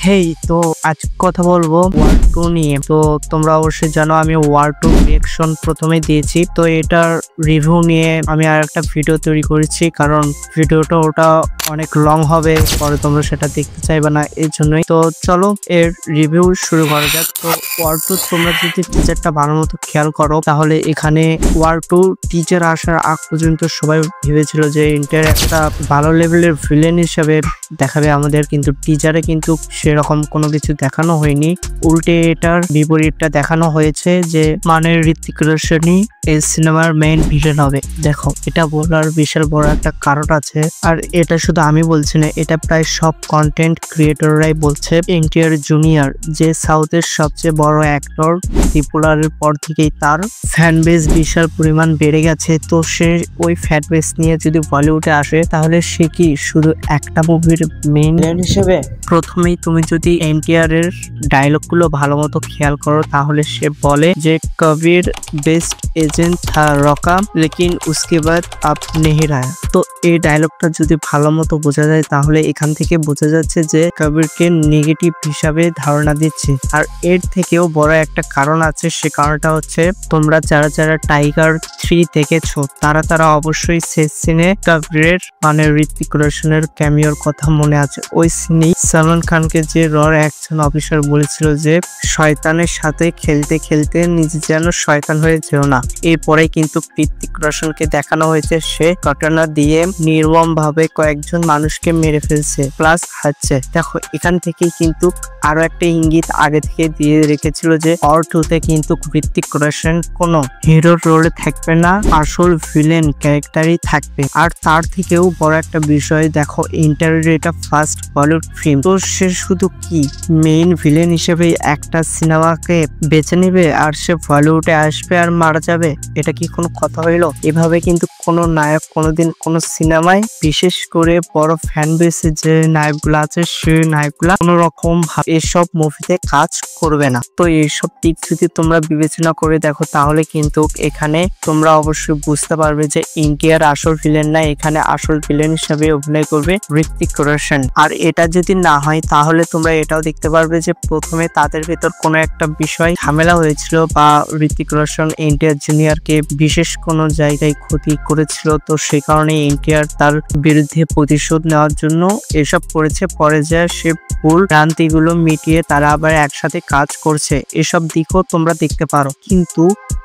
হেই তো আজ কথা বলবো ওয়ার 2 নিয়ে। তো তোমরা অবশ্যই জানো আমি ওয়ার 2 রিঅ্যাকশন প্রথমে দিয়েছি। তো এটার রিভিউ নিয়ে আমি আর একটা ভিডিও তৈরি করেছি, কারণ ভিডিওটা ওটা অনেক লং হবে, পরে তোমরা সেটা দেখতে চাইবে না, এর জন্যই। তো চলো এর রিভিউ শুরু করা যাক। তো ওয়ার 2 তোমরা যদি টিজারটা ভালো মতো খেয়াল করো, তাহলে এখানে ওয়ার 2 টিজার আসার আগ পর্যন্ত সবাই ভেবেছিল যে ইন্টার একটা ভালো লেভেলের ভিলেন হিসেবে দেখাবে আমাদের, কিন্তু টিজারে কিন্তু সেরকম কোনো কিছু দেখানো হয়নি। উল্টে এটার বিপরীতটা দেখানো হয়েছে যে মানে ঋত্বিক রোশনই এই সিনেমার মেইন ভিলেন হবে। দেখো, এটা বলার বিশাল বড় একটা কারণ আছে, আর এটা শুধু আমি বলছি না, এটা প্রায় সব কন্টেন্ট ক্রিয়েটররাই বলছে। এনটিআর জুনিয়র যে সাউথের সবচেয়ে বড় অ্যাক্টর, ত্রিপুরারের পর থেকেই তার ফ্যান বেস বিশাল পরিমাণ বেড়ে গেছে। তো সে ওই ফ্যান বেস নিয়ে যদি বলিউডে আসে, তাহলে সে কি শুধু একটা মুভির মেইন ভিলেন হিসেবে? প্রথমেই তুমি যদি এনটিআর এর ডায়লগ গুলো ভালো মতো খেয়াল করো, তাহলে সে বলে যে কবির বেস্ট एजेंट था रॉका लेकिन उसके बाद अब नहीं रहा। তো এই ডায়লগটা যদি ভালো মতো বোঝা যায়, তাহলে এখান থেকে বোঝা যাচ্ছে যে কবিরকে নেগেটিভ হিসাবে ধারণা দিচ্ছে। আর এর থেকেও বড় একটা কারণ আছে, সে কারণটা হচ্ছে তোমরা যারা যারা টাইগার 3 দেখেছো, তারা অবশ্যই শেষ সিনে কবিরের মানে ঋত্বিক রোশনের ক্যামিওর কথা মনে আছে। ওই সিনেই সালমান খানকে যে রর একজন অফিসার বলেছিল যে শয়তানের সাথে খেলতে খেলতে নিজে যেন শয়তান হয়ে যেও না। এরপরে কিন্তু ঋত্বিক রোশনকে দেখানো হয়েছে সে ঘটনা দিয়ে নির্মম ভাবে কয়েকজন মানুষকে মেরে ফেলছে, প্লাস হাঁটছে। দেখো, এখান থেকেই কিন্তু আরো একটা ইঙ্গিত আগে থেকে দিয়ে রেখেছিল যে ওয়ার 2 তে কিন্তু ঋত্বিক রোশন কোনো হিরোর রোলে থাকবে না, আসল ভিলেন ক্যারেক্টারই থাকবে। আর তার থেকেও বড় একটা বিষয়, দেখো ইন্টারভিউ এটা ফার্স্ট বলিউড ফিল্ম, তো সে শুধু কি মেইন ভিলেন হিসেবে একটা সিনেমাকে বেছে নেবে আর সে বলিউডে আসবে আর মারা যাবে? এটা কি কোনো কথা হইলো? এভাবে কিন্তু কোনো নায়ক কোনোদিন কোনো সিনেমায়, বিশেষ করে বড় ফ্যান বেসে যে নায়কগুলো আছে, সেই নায়কগুলা কোনো রকম এসব মুভিতে কাজ করবে না। তো এইসব দিক যদি তোমরা বিবেচনা করে দেখো, তাহলে কিন্তু এখানে তোমরা অবশ্যই বুঝতে পারবে যে ইন্ডিয়ার আসল ভিলেন না, এখানে আসল ভিলেন হিসেবে অভিনয় করবে ঋত্বিক রোশন। আর এটা যদি না হয়, তাহলে তোমরা এটাও দেখতে পারবে যে প্রথমে তাদের ভেতর কোনো একটা বিষয় ঝামেলা হয়েছিল, বা ঋত্বিক রোশন এনটিআর জুনিয়রকে বিশেষ কোনো জায়গায় ক্ষতি করেছিল। তো সেই কারণে এনটিআর তার বিরুদ্ধে প্রতিশোধ নেওয়ার জন্য এসব করেছে। পরে যা সে ভুল ভ্রান্তিগুলো মিটিয়ে তারা আবার একসাথে কাজ করছে, এসব দিকও তোমরা দেখতে পারো। কিন্তু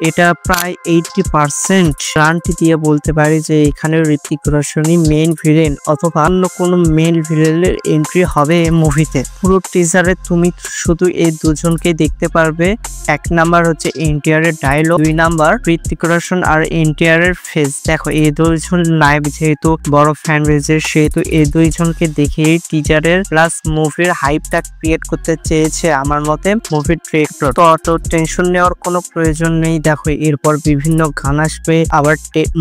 এটা প্রায় 80% গ্যারান্টি দিয়ে বলতে পারি যে এখানে ঋত্বিক রোশনই মেইন ভিলেন, অথবা অন্য কোনো মেইন ভিলেনের এন্ট্রি হবে এই মুভিতে। পুরো টিজারে তুমি শুধু এই দুজনকে দেখতে পারবে। এক নাম্বার হচ্ছে এনটিআর এর ডায়লগ, 2 নাম্বার ঋত্বিক রোশন আর এনটিআর এর ফেস। দেখো, এই দুইজন নায়ক যেহেতু বড় ফ্যান বেজের, সেহেতু এই দুইজনকে দেখে টিজারের প্লাস মুভির হাইপটা ক্রিয়েট করতে চেয়েছে আমার মতে মুভির ডিরেক্টর। তো অত টেনশন নেওয়ার কোনো প্রয়োজন নেই। দেখো, এরপর বিভিন্ন গান আসবে, আবার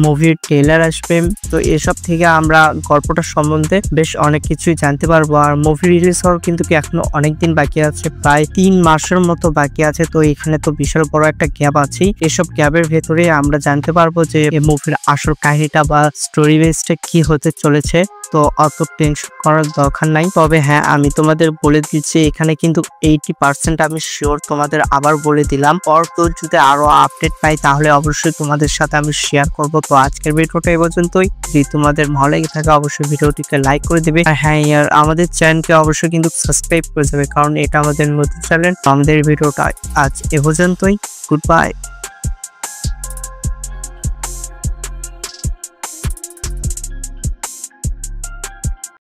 মুভির ট্রেলার আসবে। তো এসব থেকে আমরা গল্পটা সম্বন্ধে বেশ অনেক কিছুই জানতে পারবো। আর মুভি রিলিজ হওয়ার কিন্তু এখনো অনেকদিন বাকি আছে, প্রায় 3 মাসের মতো বাকি আছে। তো এখানে তো বিশাল বড় একটা গ্যাপ আছে। এসব গ্যাপের ভেতরে আমরা জানতে পারবো যে এই মুভির আসল কাহিনীটা বা স্টোরি বেসটা কি হতে চলেছে। তো অত টেনশন করার দরকার নাই। তবে হ্যাঁ, আমি তোমাদের বলে দিচ্ছি, এখানে কিন্তু 80% আমি শিওর, তোমাদের আবার বলে দিলাম। তো যদি আরো আপডেট পাই, তাহলে অবশ্যই তোমাদের সাথে আমি শেয়ার করব। তো আজকের ভিডিওটা এই পর্যন্তই। যদি তোমাদের ভালো লেগে থাকে, অবশ্যই ভিডিওটিকে লাইক করে দিবে। আর হ্যাঁ, আর আমাদের চ্যানেলকে অবশ্যই কিন্তু সাবস্ক্রাইব করে যাবে, কারণ এটা আমাদের নতুন চ্যানেল। আমাদের ভিডিওটা আজ এ পর্যন্তই। Good bye.